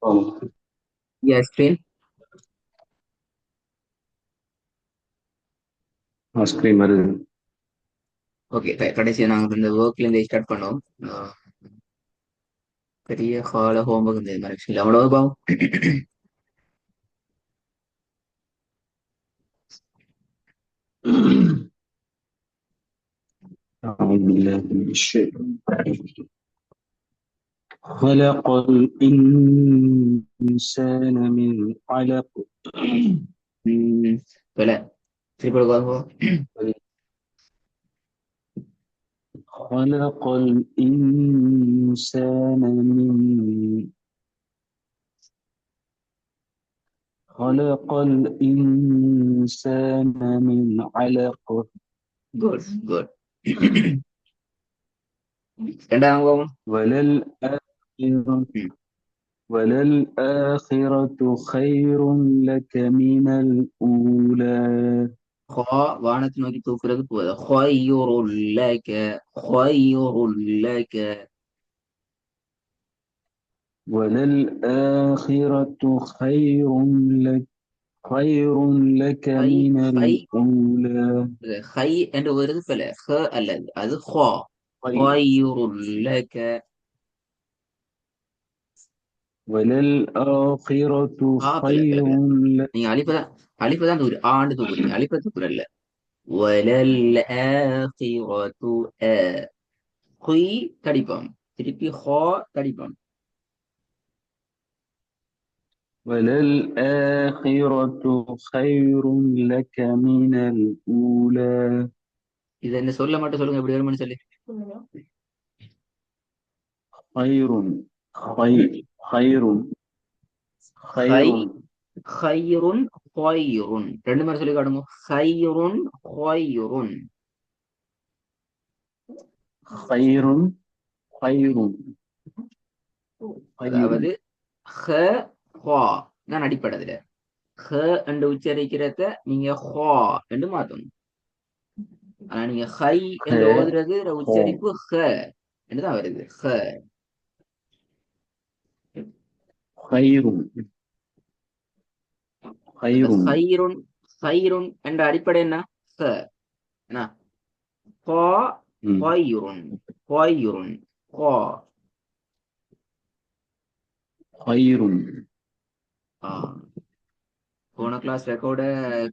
ஆமா. Screen. Screen வருது. Okay, கடைசி நாங்கள் இந்த ஒர்க்ல இருந்து ஸ்டார்ட் பண்ணோம். அஹ், பெரிய ஹால ஹோம்ஒர்க் இருந்தது மாதிரி அவ்வளோ பாவம். أعوذ بالله من الشيطان الرجيم. خلق الإنسان من علق. இல்லை, திருப்பி கொடுக்காமோ. خلق الإنسان من خلق الإنسان من علق. Good good. ரெண்டாம் பாவம். وللآخرة وللآخرة خير لك من الأولى. ஹா வானத்தை நோக்கி தூக்குறது போதும். خير لك خير لك. وللآخرة خير لك ஹை من ஹை الأولى. ஹை என்று வருது போல ஹ அல்லது அது ஹா. خير خير لك. وللآخرة ஆ பிள்ளை பிள்ளை خير பிள்ளை. لك. நீங்க அழிப்பதான் தூக்குறீங்க, ஆண்டு தூக்குறீங்க, அழிப்ப தூக்குறல்ல. وَلَلْآخِرَةُ குய் தடிப்பம், திருப்பி ஹா தடிப்பம். وللآخرة خير لك من الأولى. இதை என்ன சொல்ல மட்டும் சொல்லுங்க, எப்படி வரும்னு சொல்லி. خير خير ஹை خير ஹைருன் ஹொய்ருன் ரெண்டு மாதிரி சொல்லி காட்டுங்க. ஹைருன் ஹொய்ருன். خير خير خير அதாவது ஹ ஹா தான் அடிப்படை. ஹ என்று உச்சரிக்கிறத நீங்க ஹா என்று மாத்தணும். ஆனா நீங்க ஹை என்று خ ஓதுறது خ உச்சரிப்பு ஹ என்றுதான் வருது. ஹ. خير அந்த خير ஹைருன் ஹைருன் என்ற அடிப்படை என்ன? ஹ. என்ன? ஹா ஹொய்ருன் ஹொய்ருன் ஹா. خير. ஆ, போன கிளாஸ் ரெக்கார்ட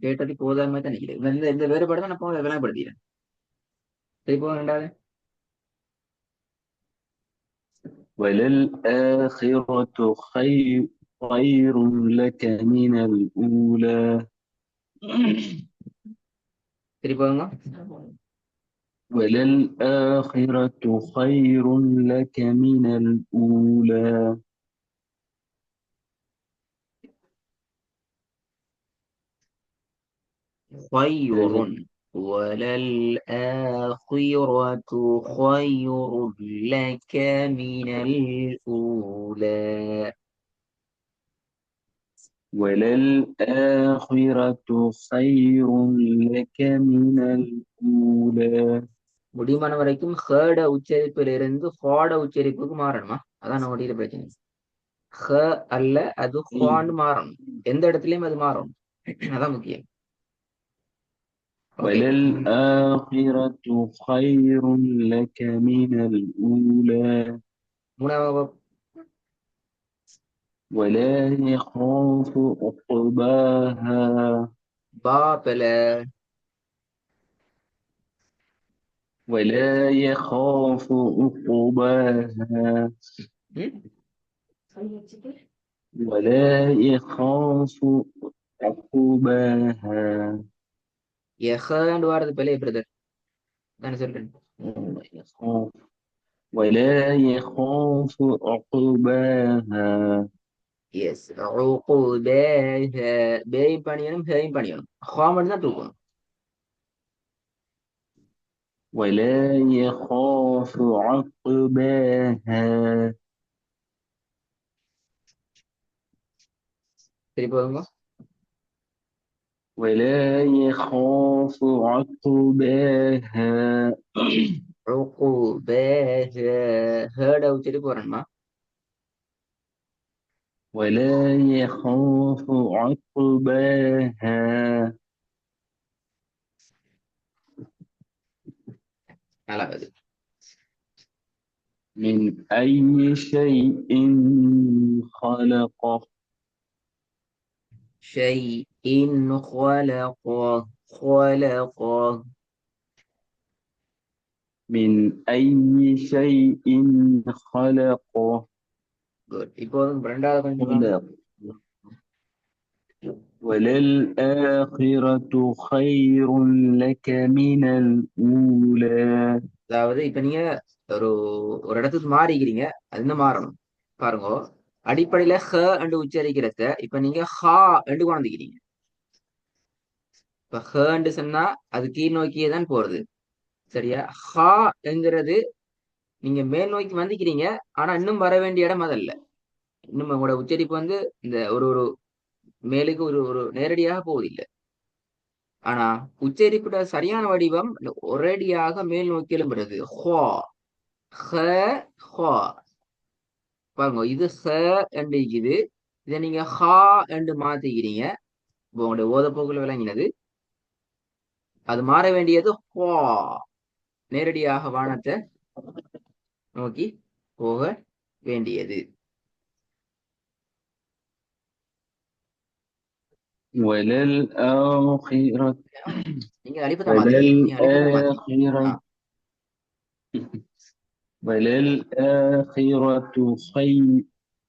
கேட்டது போதாம தான் நினைக்கிறேன். இந்த வேறுபாடு தான் நான் போன விளங்கப்படுத்திக்கிறேன். சரி, போக ரெண்டாவது. وللآخرة خير لك من الأولى. சரி, போங்க. وللآخرة خير لك من الأولى. خير. وللآخرة خير لك من الأولى. وللآخرة خير لك من الأولى. முடியுமான வரைக்கும் ஹேட உச்சரிப்பில் இருந்து ஹாட உச்சரிப்புக்கு மாறணுமா? அதான் நம்முடைய பிரச்சனை. ஹ அல்ல, அது ஹான்னு மாறணும். எந்த இடத்துலயும் அது மாறணும். அதான் முக்கியம். ஓகே. وللآخرة خير لك من الأولى. மூணாவது. ولا يخاف عقباها. பாபல. ولا يخاف عقباها. ம் ولا يخاف عقباها. எஹன்னு வாரது பிள்ளை பிரதர் தானே சொல்றேன். يخاف ولا يخاف عقباها. எஸ். பேயும் பணியணும், ஹேயும் பணியணும். ஹா மட்டும் தான் தூக்கணும். ولا يخاف عقباها. சரி, போதுங்க. ولا يخاف عقباها. عقباها. ஹேட உச்சரிப்பு வரணுமா? ولا يخاف عقباها நல்லா வருது. من أي شيء خلقه شيء خلقه خلقه. من أي شيء خلقه குட். இப்போ ரெண்டாவது கொஞ்சம் சொல்லுவாங்க. خلق وللآخرة خير لك من الأولى அதாவது இப்ப நீங்க ஒரு ஒரு இடத்துக்கு மாறிக்கிறீங்க, அது என்ன மாறணும் பாருங்க. அடிப்படையில ஹ என்று உச்சரிக்கிறத இப்ப நீங்க ஹா என்று குழந்தைக்கிறீங்க. இப்ப ஹ என்று சொன்னா அது கீழ் நோக்கியே தான் போறது. சரியா? ஹா என்கிறது நீங்க மேல் நோக்கி வந்திக்கிறீங்க, ஆனா இன்னும் வர வேண்டிய இடம் அதல்ல. இன்னும் உங்களோட உச்சரிப்பு இந்த ஒரு ஒரு மேலுக்கு ஒரு ஒரு நேரடியாக போவதில்லை. ஆனா உச்சரிப்புட சரியான வடிவம் ஒரேடியாக மேல் நோக்கி எழும்புறது. ஹா ஹ ஹா. பாருங்க, இது ஹ என்று இருக்குது. இதை நீங்க ஹா என்று மாத்திக்கிறீங்க. இப்போ உங்களுடைய ஓதப்போக்குல விளங்கினது. அது மாற வேண்டியது ஹா. நேரடியாக வானத்தை நோக்கி போக வேண்டியது. وللآخرة நீங்க அழிப்பதான் மாத்தீங்க, நீங்க அழிப்பதான் மாத்தீங்க. وللآخرة ஆ, وللآخرة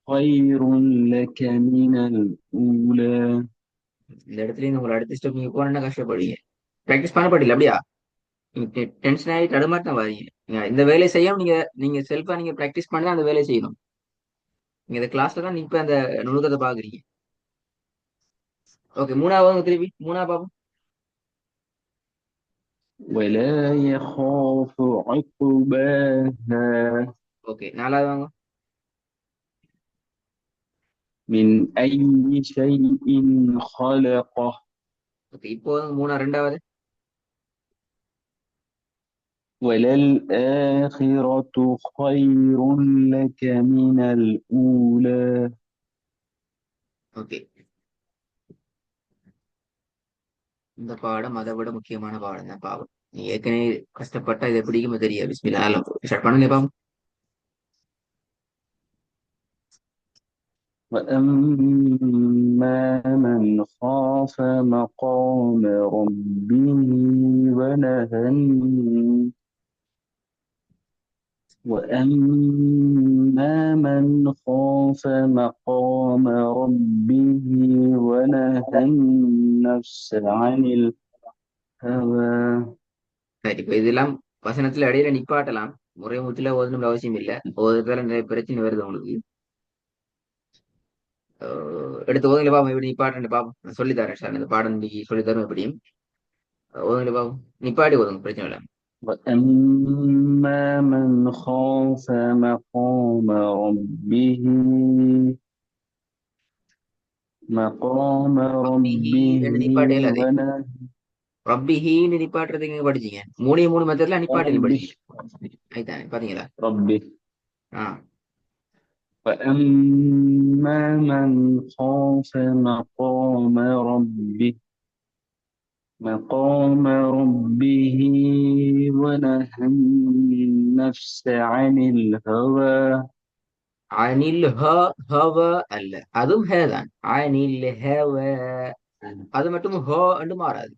خير لك من الأولى இந்த இடத்துல இருந்து உங்களை அடுத்த ஸ்டெப் நீங்க போனா கஷ்டப்படுவீங்க. பிராக்டிஸ் பண்ணப்படல அப்படியா? நீங்க டென்ஷன் ஆகி தடுமாட்டம் வாரீங்க. இந்த வேலையை செய்யாம நீங்க நீங்க செல்ஃபா நீங்க பிராக்டிஸ் பண்ணி தான் அந்த வேலையை செய்யணும். நீங்க இந்த கிளாஸ்ல தான் இப்ப அந்த நுணுக்கத்தை பாக்குறீங்க. ஓகே, மூணாவது திருப்பி மூணாவது பாப்போம். ولا يخاف عقباها ஓகே, நாலாவது வாங்க. من أي شيء خلقه ஓகே, இப்போ மூணா ரெண்டாவது. وللآخرة خير لك من الأولى ஓகே, இந்த பாடம் அதை விட முக்கியமான பாடம் தான் பாவம். நீ ஏற்கனவே கஷ்டப்பட்டா இது எப்படிக்குமே தெரியாது. பிஸ்மில்லா ஸ்டார்ட் பண்ணுங்க பாவம். وأما من خاف مقام ربه ونهى وأما من خاف مقام ربه ونهى النفس عن الهوى சரி, இப்ப இதெல்லாம் வசனத்துல இடையில நிப்பாட்டலாம். முறை முத்துல ஓதணும்னு அவசியம் இல்லை. ஓதுறதால நிறைய பிரச்சனை வருது உங்களுக்கு. எடுத்து ஓதுங்கள பாப்போம், எப்படி நிப்பாட்டு பாப்போம். நான் சொல்லி தரேன் சார், இந்த பாடம் இன்னைக்கு சொல்லி தரும் எப்படியும். ஓதுங்கள பாப்போம், நிப்பாட்டி ஓதுங்க, பிரச்சனை இல்லை. وأما من خاف مقام ربه مقام ரப்பிஹி ربه என்று நிப்பாட்டே இல்லாதே. ونهى ரப்பிஹின்னு நிப்பாட்டுறதுக்கு எங்க படிச்சீங்க? மூணே மூணு மெத்தட்ல நிப்பாட்டி ربه படிச்சீங்க. அதுதானே பாத்தீங்களா? ربه ஆ, وأما من خاف مقام ربه ونهى النفس عن الهوى அனில் ஹவ அல்ல, அதுவும் ஹே தான். அனில் ஹவ, அது மட்டும் ஹோ என்று மாறாது.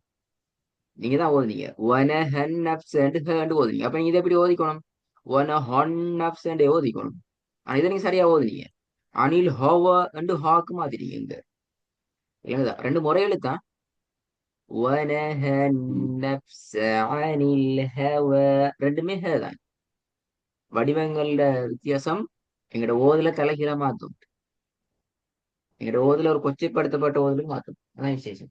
நீங்க தான் ஓதுனீங்க வனஹன் நப்ஸ் அண்ட் ஹேண்டு ஓதுனீங்க. அப்ப நீங்க இதை எப்படி ஓதிக்கணும்? ஒன ஹொன் நப்ஸ் அண்ட் ஓதிக்கணும். ஆனா இதை நீங்க சரியா ஓதுனீங்க. அனில் ஹோவ அண்டு ஹாக்கு மாத்திட்டீங்க. இந்த இல்லைங்களா, ரெண்டு முறை எழுத்தான். வனஹன் நப்ஸ் அனில் ஹவ, ரெண்டுமே ஹே தான். வடிவங்களோட வித்தியாசம் எங்கட ஓதுல தலைகீழ மாத்தும். எங்கட ஓதுல ஒரு கொச்சைப்படுத்தப்பட்ட ஓதுல மாத்தும். அதான் விசேஷம்.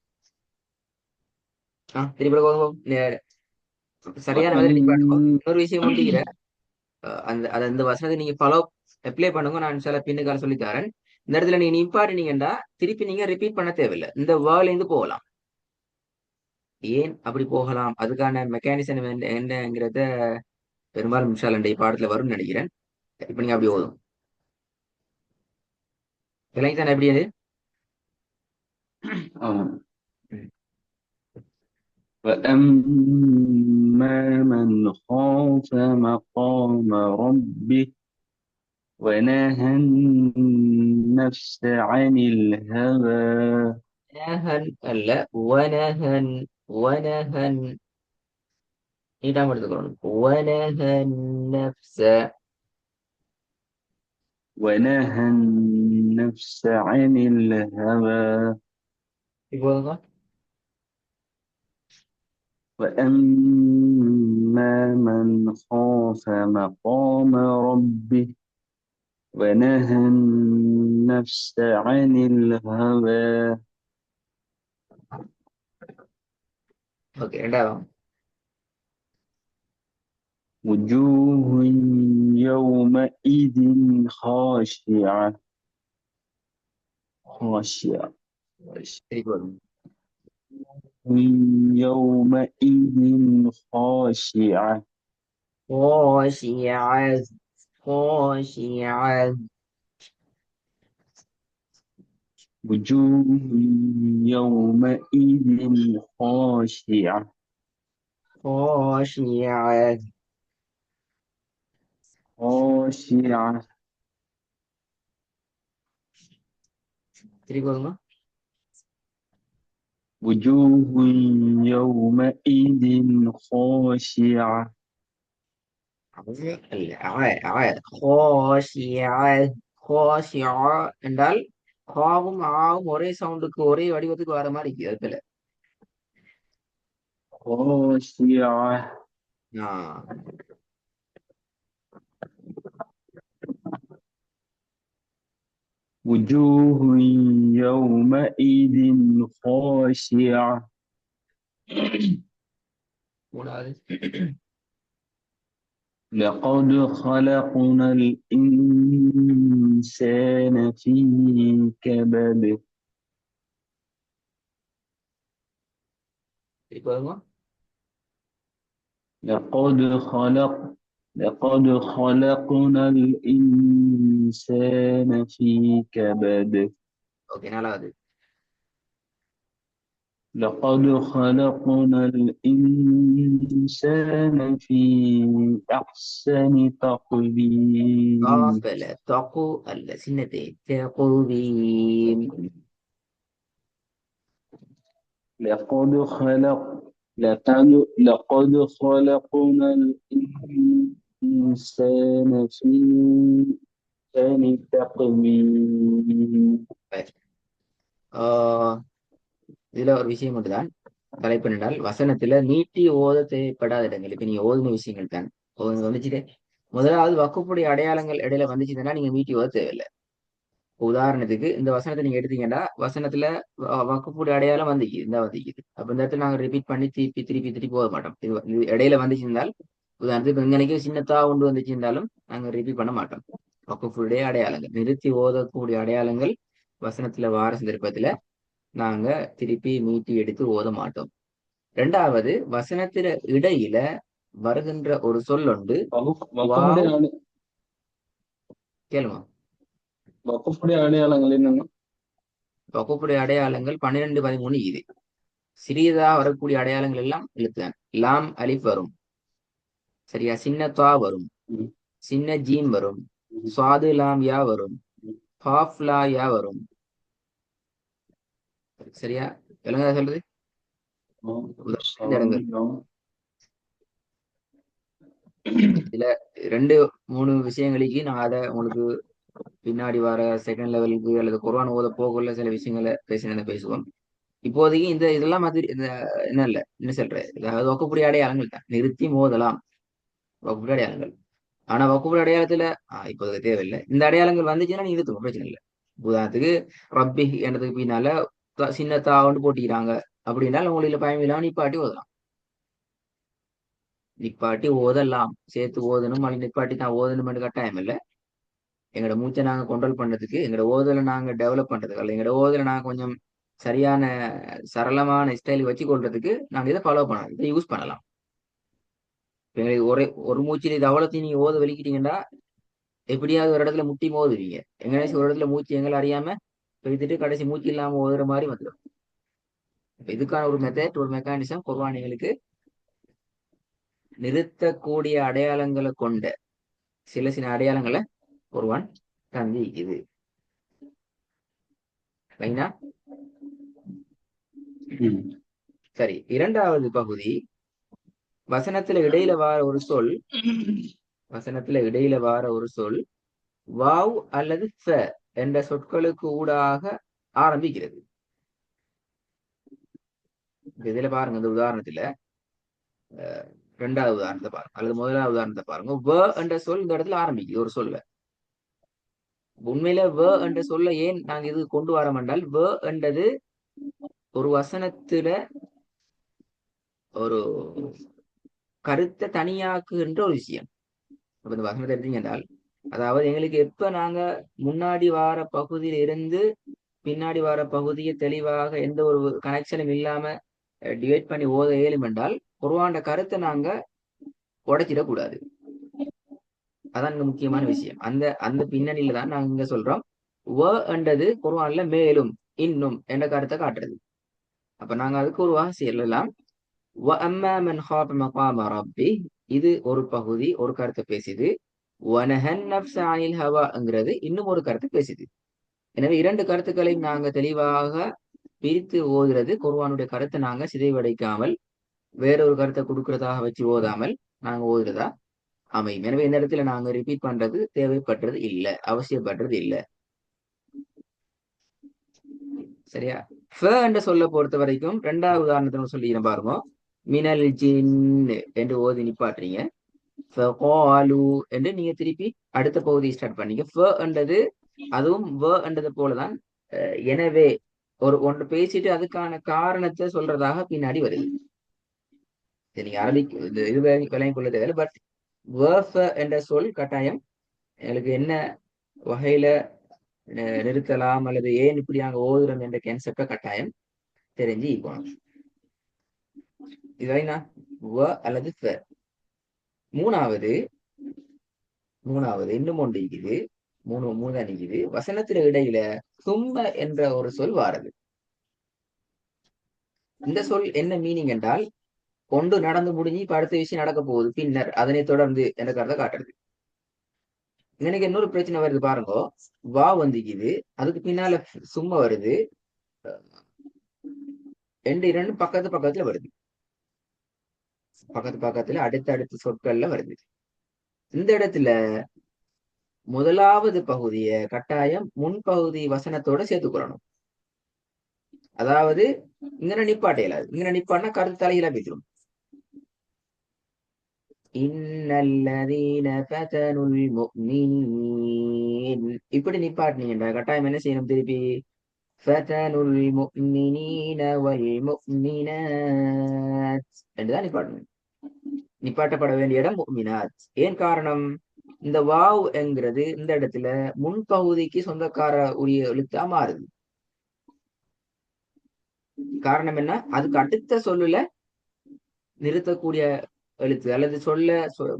திருப்பி ஓதுவோம். சரியான மாதிரி நிப்பாட்டுவோம். وأن இன்னொரு விஷயம் ஒன்றிக்கிற அந்த அந்த வசனத்தை நீங்க ஃபாலோ அப்ளை பண்ணுங்க. நான் சில பின்னுக்கால சொல்லி தரேன். இந்த இடத்துல நீங்க நிப்பாட்டினீங்கன்னா திருப்பி நீங்க ரிப்பீட் பண்ண தேவையில்லை. இந்த வேர்ல இருந்து போகலாம். ஏன் அப்படி போகலாம், அதுக்கான மெக்கானிசம் என்னங்கிறத பெரும்பாலும் இன்ஷா அல்லாஹ் இந்த பாடத்துல வரும்னு நினைக்கிறேன். இப்ப நீங்க அப்படி ஓதும். விலங்கி தானே எப்படி அது? آه. ம். وأما من خاف مقام ربه ونهى النفس عن الهوى நஹன் அல்ல, வனஹன். வனஹன் நீட்டாம எடுத்துக்கணும். வனஹன் நஃப்ஸ. ونهى النفس عن الهوى இப்போதுங்க وأما من خاف مقام ربه ونهى النفس عن الهوى ஓகே, ரெண்டாவது. وجوه يومئذ خاشعة خاشعة திருப்பி வரும். يومئذ خاشعة خاشعة. خاشعة. وجوه يومئذ خاشعة خاشعة. خاشعة திருப்பி வருங்க. وجوه يومئذ خاشعة خاشعة. خاشعة என்றால் காவும் ஆவும் ஒரே சவுண்டுக்கு ஒரே வடிவத்துக்கு வர மாதிரி இருக்கு அதுல. خاشعة وجوه يومئذ خاشعة மூணாவது. لقد خلقنا الإنسان في كبد திருப்பி வருங்க. لقد خلق لقد خلقنا الإنسان في كبد ஓகே, நாலாவது. لقد خلقنا الإنسان في أحسن تقويم காஃபல தகு அல்ல, சின்னதே தகுவீம். لقد خلق لقد خلقنا الإنسان في أحسن تقويم இதுல ஒரு விஷயம் மட்டும்தான். தலைப்பு என்றால் வசனத்துல நீட்டி ஓத தேவைப்படாத இடங்கள். இப்ப நீங்க ஓதுன விஷயங்கள் தான் வந்துச்சுட்டே. முதலாவது வக்குப்புடைய அடையாளங்கள் இடையில வந்துச்சுன்னா நீங்க நீட்டி ஓத தேவையில்லை. உதாரணத்துக்கு இந்த வசனத்தை நீங்க எடுத்தீங்கன்னா வசனத்துல வக்குப்புடைய அடையாளம் வந்துக்குது, இந்த வந்துக்குது. அப்ப இந்த இடத்துல நாங்க ரிப்பீட் பண்ணி திருப்பி திருப்பி திருப்பி போக மாட்டோம். இது இடையில வந்துச்சிருந்தால், உதாரணத்துக்கு இப்ப இங்கனைக்கு சின்னத்தா கொண்டு வந்துச்சிருந்தாலும் நாங்க ரிப்பீட் பண்ண மாட்டோம். வக்குப்புடைய அடையாளங்கள், நிறுத்தி ஓதக்கூடிய அடையாளங்கள் வசனத்துல வார சந்தர்ப்பத்துல நாங்க திருப்பி மீட்டி எடுத்து ஓத மாட்டோம். ரெண்டாவது, வசனத்தில இடையில வருகின்ற ஒரு சொல் உண்டு. கேளுமா. வகுப்புடைய அடையாளங்கள் என்னன்னா வகுப்புடைய அடையாளங்கள் 12, 13 இது. சிறியதா வரக்கூடிய அடையாளங்கள் எல்லாம் எழுத்துதான். லாம் அலிஃப் வரும், சரியா? சின்ன தா வரும், சின்ன ஜீம் வரும், சுவாது லாம் யா வரும், ஹாஃப் லா யா வரும். சரியா? விளங்குதா சொல்றது? இந்த இடங்கள் இதுல 2, 3 விஷயங்களுக்கு நான் அதை உங்களுக்கு பின்னாடி வர செகண்ட் லெவலுக்கு அல்லது குர்ஆன் ஓத போகல சில விஷயங்களை பேசுவோம். இப்போதைக்கு இந்த இதெல்லாம் மாதிரி இந்த என்ன இல்ல என்ன சொல்றேன், அதாவது வக்குப்புடைய அடையாளங்கள் தான். நிறுத்தி மோதலாம் வக்குப்புடைய அடையாளங்கள். ஆனா வக்குப்புடைய அடையாளத்துல இப்போதைக்கு தேவையில்லை. இந்த அடையாளங்கள் வந்துச்சுன்னா நீங்க நிறுத்துங்க, பிரச்சனை இல்லை. உதாரணத்துக்கு ரப்பி என்றதுக்கு பின்னால சின்ன தாவண்டு போட்டிக்கிறாங்க அப்படின்னா உங்களுக்கு பயம் இல்லாம நிப்பாட்டி ஓதலாம். நிப்பாட்டி ஓதலாம், சேர்த்து ஓதணும் அல்லது நிப்பாட்டி தான் ஓதணும் கட்டாயம் இல்லை. எங்களோட மூச்சை நாங்க கண்ட்ரோல் பண்றதுக்கு, எங்களோட ஓதலை நாங்க டெவலப் பண்றதுக்கு, அல்ல எங்களோட ஓதலை நாங்க கொஞ்சம் சரியான சரளமான ஸ்டைல் வச்சு கொள்றதுக்கு நாங்க இதை ஃபாலோ பண்ணலாம், இதை யூஸ் பண்ணலாம். எங்களுக்கு ஒரு மூச்சில் இது அவ்வளோத்தையும் நீங்க ஓத வெளிக்கிட்டீங்கன்னா எப்படியாவது ஒரு இடத்துல முட்டி மோதுவீங்க. எங்கேயாச்சும் ஒரு இடத்துல மூச்சு எங்களை அறியாம பெய்துட்டு கடைசி மூச்சு இல்லாம ஓதுற மாதிரி வந்துடும். இப்ப இதுக்கான ஒரு மெத்தட், ஒரு மெக்கானிசம் குர்ஆன் நிறுத்தக்கூடிய அடையாளங்களை கொண்ட சில சில அடையாளங்களை குர்ஆன் தந்தி இது ரைனா. சரி, இரண்டாவது பகுதி வசனத்துல இடையில வார ஒரு சொல், வசனத்துல இடையில வார ஒரு சொல் வாவ் அல்லது ஃப என்ற சொற்களுக்கு ஊடாக ஆரம்பிக்கிறது. இதுல பாருங்க, இந்த உதாரணத்துல ரெண்டாவது உதாரணத்தை பாருங்க அல்லது முதலாவது உதாரணத்தை பாருங்க. வ என்ற சொல் இந்த இடத்துல ஆரம்பிக்குது ஒரு சொல்ல. உண்மையில வ என்ற சொல்ல ஏன் நாங்க இது கொண்டு வரோம் என்றால், வ என்றது ஒரு வசனத்துல ஒரு கருத்தை தனியாக்குகின்ற ஒரு விஷயம். அப்ப இந்த வசனத்தை எடுத்தீங்க என்றால், அதாவது எங்களுக்கு எப்ப நாங்க முன்னாடி வார பகுதியில இருந்து பின்னாடி வார பகுதியை தெளிவாக எந்த ஒரு கனெக்ஷனும் இல்லாம டிவைட் பண்ணி ஓத இயலும் என்றால், குர்ஆன் கருத்தை நாங்க உடைச்சிடக்கூடாது. அதான் இங்க முக்கியமான விஷயம். அந்த அந்த பின்னணியில தான் நாங்க இங்க சொல்றோம் வ என்றது குர்ஆன்ல மேலும் இன்னும் என்ற கருத்தை காட்டுறது. அப்ப நாங்க அதுக்கு ஒரு வாசி எல்லாம் வ அம்மா மன் ஹாஃப மகாம ரப்பி, இது ஒரு பகுதி ஒரு கருத்தை பேசுது. வனஹன் நஃப்ஸ அனில் ஹவாங்கிறது இன்னும் ஒரு கருத்தை பேசுது. எனவே இரண்டு கருத்துக்களையும் நாங்க தெளிவாக பிரித்து ஓதுறது, குர்ஆனுடைய கருத்தை நாங்க சிதைவடைக்காமல் வேறொரு கருத்தை கொடுக்கறதாக வச்சு ஓதாமல் நாங்க ஓதுறதா அமையும். எனவே இந்த இடத்துல நாங்க ரிப்பீட் பண்றது தேவைப்படுறது இல்லை, அவசியப்படுறது இல்லை. சரியா? ஃப என்ற சொல்ல பொறுத்த வரைக்கும் ரெண்டாவது உதாரணத்தை சொல்லிக்கிறேன் பாருங்க. மினல் ஜின் என்று ஓதி நிப்பாட்டுறீங்க. ஃபகாலு என்று நீங்க திருப்பி அடுத்த பகுதியை ஸ்டார்ட் பண்ணீங்க. ஃப என்றது அதுவும் வ என்றது போலதான். எனவே ஒரு ஒன்று பேசிட்டு அதுக்கான காரணத்தை சொல்றதாக பின்னாடி வருது. நீங்க அரபிக் இது விளங்கிக் கொள்ள தேவையில்லை. பட் என்ற சொல் கட்டாயம் எங்களுக்கு என்ன வகையில நிறுத்தலாம் அல்லது ஏன் இப்படி நாங்க ஓதுறோம் என்ற கான்செப்ட கட்டாயம் தெரிஞ்சு போனோம். இதுனா வ அல்லது ஃப. மூணாவது இன்னும் ஒன்று இருக்குது. மூணு நிக்குது. வசனத்துல இடையில சும்ம என்ற ஒரு சொல் வாரது. இந்த சொல் என்ன மீனிங் என்றால், ஒன்று நடந்து முடிஞ்சு இப்ப அடுத்த விஷயம் நடக்க போகுது, பின்னர் அதனை தொடர்ந்து என்ற கருத்தை காட்டுறது. எனக்கு இன்னொரு பிரச்சனை வருது பாருங்க. வா வந்துக்குது, அதுக்கு பின்னால சும்மா வருது, இரண்டு பக்கத்துல வருது, பக்கத்துல அடுத்த சொற்கள்ல வருது. இந்த இடத்துல முதலாவது பகுதிய கட்டாயம் முன்பகுதி வசனத்தோட சேர்த்துக்கொள்ளணும். அதாவது இங்க நிப்பாட்ட இயலாது. இங்க நிப்பாட்டினா கருத்து தலையில பேசிடும். இன்னல்லதீன ஃபதனுல் முஃமினீன் இப்படி நிப்பாட்டினீங்கன்ற கட்டாயம் என்ன செய்யணும்? திருப்பி ஃபதனுல் முஃமினீன வல் முஃமினாத் என்றுதான் நிப்பாட்டணும். நிப்பாட்டப்பட வேண்டிய இடம் முஃமினாத். ஏன் காரணம்? இந்த வாவ் என்கிறது இந்த இடத்துல முன்பகுதிக்கு சொந்தக்கார உரிய எழுத்தா மாறுது. காரணம் என்ன? அதுக்கு அடுத்த சொல்லுல நிறுத்தக்கூடிய எழுத்து அல்லது சொல்ல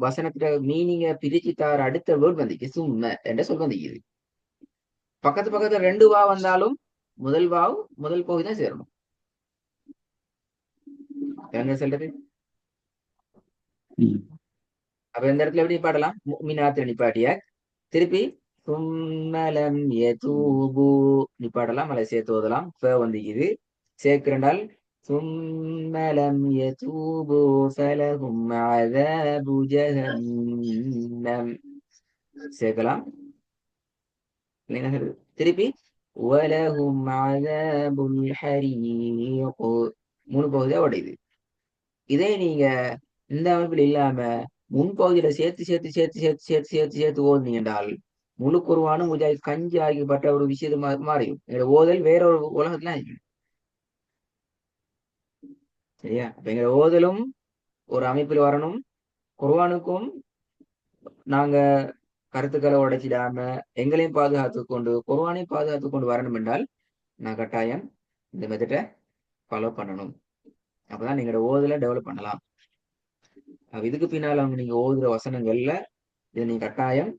வசனத்துல மீனிங்க பிரிச்சு தார அடுத்த வேர்ட் வந்துச்சு சும்ம என்ற சொல் வந்துக்குது. பக்கத்துல ரெண்டு வா வந்தாலும் முதல் பகுதி தான் சேரணும். என்ன சொல்றது? அப்ப இந்த இடத்துல எப்படி நிப்பாட்டலாம்? முஃமினாத்துல நிப்பாட்டிய திருப்பி சும்மலம் யதூபு நிப்பாட்டலாம், அல்லது சேர்த்து ஓதலாம். வந்துக்குது சேர்க்கிறண்டால் சும்மலம் யதூபு ஃபலஹும் அஸாபு ஜஹன்னம் சேர்க்கலாம். திருப்பி வலஹும் அஸாபுல் ஹரீக் மூணு பகுதியா உடையுது. இதே நீங்க இந்த அமைப்பில் இல்லாம முன்பகுதியில சேர்த்து ஓதுனீங்க என்றால் முழு குர்ஆனும் கஞ்சி ஆகிப்பட்ட ஒரு விஷயத்து மாறியும் ஓதல் வேற ஒரு உலகத்துல ஆகிடும். சரியா? அப்ப எங்க ஓதலும் ஒரு அமைப்பில் வரணும். குர்ஆனுக்கும் நாங்க கருத்துக்களை உடைச்சிடாம எங்களையும் பாதுகாத்து கொண்டு குர்ஆனையும் பாதுகாத்து கொண்டு வரணும் என்றால் நான் கட்டாயம் இந்த மெத்தடை ஃபாலோ பண்ணணும். அப்பதான் நீங்களோட ஓதலை டெவலப் பண்ணலாம். இதுக்கு பின்னால அவங்க நீங்க ஓதுற வசனங்கள்ல இதை நீங்க கட்டாயம்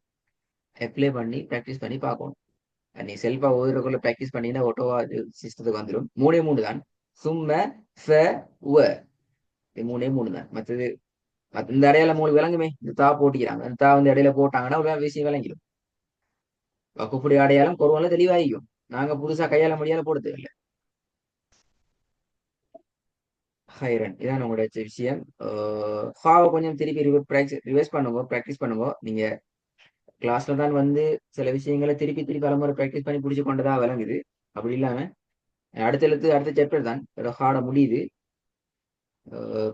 அப்ளை பண்ணி ப்ராக்டிஸ் பண்ணி பார்க்கணும். நீ செல்ஃபா ஓதுறதுக்குள்ள ப்ராக்டிஸ் பண்ணினா ஓட்டோவா அது சிஸ்டத்துக்கு வந்துடும். 3 தான். சும்ம ஃப உவ இது 3 தான். மற்றது இந்த இடையில 3 விளங்குமே. இந்த தா போட்டிக்கிறாங்க. அந்த தா வந்து இடையில போட்டாங்கன்னா ஒரு விஷயம் விளங்கிடும். வகுப்புடைய அடையாளம் குறவெல்லாம் தெளிவாகிக்கும். நாங்க புதுசா கையாள முடியாத போட தேவையில்லை. ஹைரன் இதான் உங்களோட விஷயம். ஃபாவை கொஞ்சம் திருப்பி ரிவைஸ் பண்ணுங்க, ப்ராக்டிஸ் பண்ணுங்க. நீங்க கிளாஸ்ல தான் வந்து சில விஷயங்களை திருப்பி திருப்பி பலமுறை ப்ராக்டிஸ் பண்ணி பிடிச்சு கொண்டதா விளங்குது. அப்படி இல்லாம அடுத்த எழுத்து அடுத்த சாப்டர் தான் ஹார்ட முடியுது.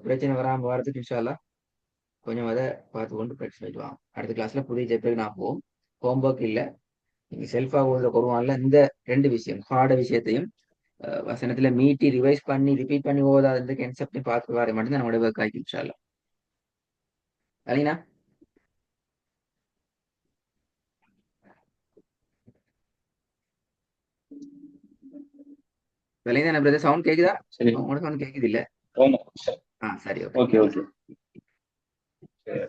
பிரச்சனை வராம வரதுக்கு இன்ஷால்லா கொஞ்சம் அதை பார்த்து கொண்டு ப்ராக்டிஸ் பண்ணிட்டு வாங்க. அடுத்த கிளாஸ்ல புதிய சாப்டருக்கு நான் போவோம். ஹோம்ஒர்க் இல்லை, நீங்க செல்ஃபா ஓதுற குருவான்ல இந்த 2 விஷயம் ஹார்ட விஷயத்தையும் வசனத்துல மீட்டி ரிவைஸ் பண்ணி ரிப்பீட் பண்ணி ஓதாத கன்செப்டையும் பார்த்து வர மட்டும்தான் நம்மளோட ஒர்க் ஆகி இன்ஷால்லா. சரிங்களா? விலைங்க பிரதர் சவுண்ட் கேக்குதா? சரி. உங்களோட சவுண்ட் கேக்குது இல்ல? ஆமா. சரி, ஓகே. Okay okay. சரி.